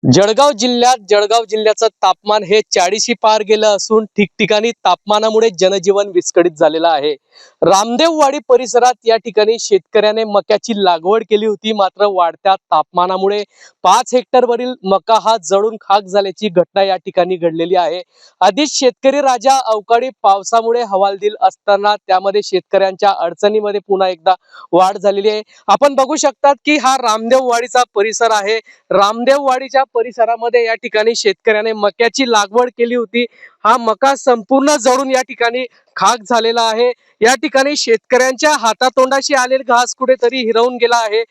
जळगाव जिल्ह्याचं तापमान हे 40शी पार गेलं असून ठिकठिकाणी तापमानामुळे जनजीवन विस्कळीत झालेलं आहे। रामदेववाडी परिसरात या ठिकाणी शेतकऱ्याने मक्याची लागवड केली होती, मात्र वाढत्या तापमानामुळे 5 हेक्टरवरील मका हा जळून खाक झाल्याची घटना या ठिकाणी घडलेली आहे। आधीच शेतकरी राजा अवकाळी पावसामुळे हवालदिल असताना त्यामध्ये शेतकऱ्यांच्या अडचणीमध्ये पुन्हा एकदा वाढ झालेली आहे। आपण बघू शकतात की हा रामदेववाडीचा परिसर आहे। रामदेववाडीच्या परिसरामध्ये या ठिकाणी शेतकऱ्याने मक्याची लागवड केली होती। हा मका संपूर्ण जळून या ठिकाणी खाक झालेला आहे। या ठिकाणी शेतकऱ्यांच्या हातातोंडाशी आलेले घास कुठेतरी हिरावून गेला आहे।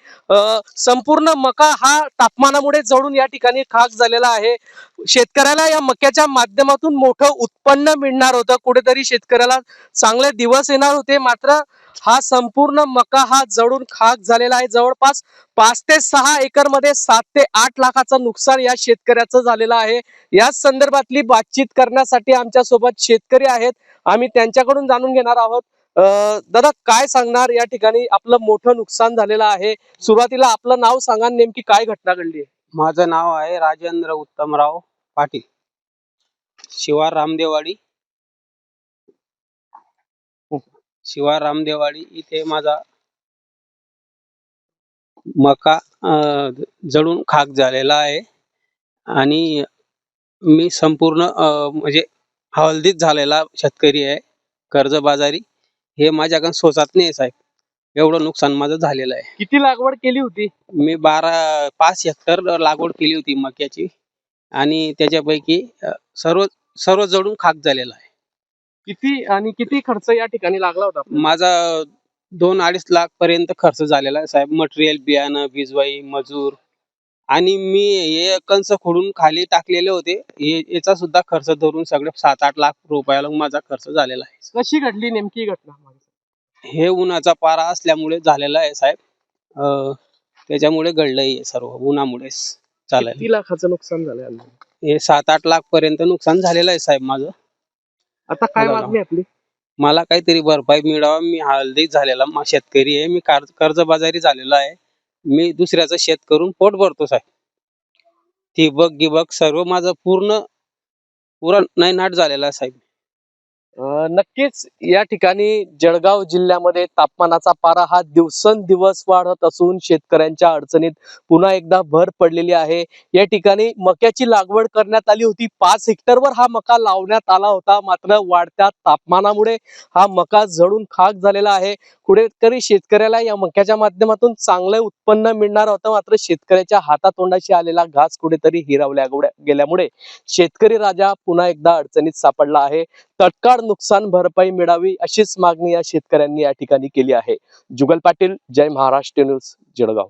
संपूर्ण मका हा तापमानामुळे जळून या ठिकाणी खाक झालेला आहे। शेतकऱ्याला या मक्याच्या माध्यमातून मोठं उत्पन्न मिळणार होतं, कुठेतरी शेतकऱ्याला चांगले दिवस येणार होते, मात्र हा संपूर्ण मका हा जळून खाक झालेला आहे। जवळपास 5 ते 6 एकर मध्ये 7 ते 8 लाखाचं नुकसान या शेतकऱ्याचं झालेलं आहे। याच संदर्भातली बातचीत करण्यासाठी आमच्या सोबत शेतकरी आहेत, आम्ही त्यांच्याकडून जाणून घेणार आहोत। दादा, काय सांगणार? या ठिकाणी आपलं मोठं नुकसान झालेलं आहे। सुरुवातीला आपलं नाव सांगा, नेमकी काय घटना घडली आहे? माझं नाव आहे राजेंद्र उत्तमराव पाटील, शिवार रामदेववाडी। शिवार रामदेववाडी इथे माझा मका जळून खाक झालेला आहे आणि मी संपूर्ण म्हणजे हवालदिल झालेला शेतकरी आहे। कर्जबाजारी हे माझ्याकडे सोचत नाही साहेब, एवढं नुकसान माझं झालेलं आहे। किती लागवड केली होती? मी 5 हेक्टर लागवड केली होती मक्याची आणि त्याच्यापैकी सर्व सर्व जळून खाक झालेला आहे। किती खर्च या ठिकाणी लागला होता? माझा 2-2.5 लाख पर्यंत खर्च झालेला आहे साहेब। मटेरियल, बियाणं, वीजवाई, मजूर आणि मी हे कंस खोडून खाली टाकलेले होते, याचा सुद्धा खर्च धरून सगळे 7-8 लाख रुपयाला माझा खर्च झालेला आहे। कशी घडली नेमकी घटना? हे उन्हाचा पारा असल्यामुळे झालेला आहे साहेब, त्याच्यामुळे घडलंय सर्व उन्हामुळेच चालेल। किती लाखाचं नुकसान झालं? हे 7-8 लाख पर्यंत नुकसान झालेलं आहे साहेब माझं। आता काय मागणी आपली? मला काहीतरी भरपाई मिळावा। मी हवालदिल झालेला शेतकरी आहे, मी कर्जबाजारी झालेला आहे। मी दुसऱ्याचं शेत करून पोट भरतो साहेब। ठिबक गिबक सर्व माझं पुरा नायनाट झालेला आहे साहेब। नक्कीच या ठिकाणी जळगाव जिल्ह्यामध्ये तापमानाचा पारा हा दिवसेंदिवस वाढत असून शेतकऱ्यांच्या अडचणीत पुन्हा एकदा भर पडलेली आहे। या ठिकाणी मक्याची लागवड करण्यात आली होती, 5 हेक्टरवर हा मका लावण्यात आला होता, मात्र वाढत्या तापमानामुळे हा मका जळून खाक झालेला आहे। कुठेतरी शेतकऱ्याला या मक्याच्या माध्यमातून चांगले उत्पन्न मिळणार होतं, मात्र शेतकऱ्याच्या हातातोंडाशी आलेला घास कुठेतरी हिरावल्या गेल्यामुळे शेतकरी राजा पुन्हा एकदा अडचणीत सापडला आहे। तत्काळ नुकसान भरपाई मिळावी अशीच मागणी या शेतकऱ्यांनी या ठिकाणी केली आहे। जुगल पाटील, जय महाराष्ट्र न्यूज, जळगाव।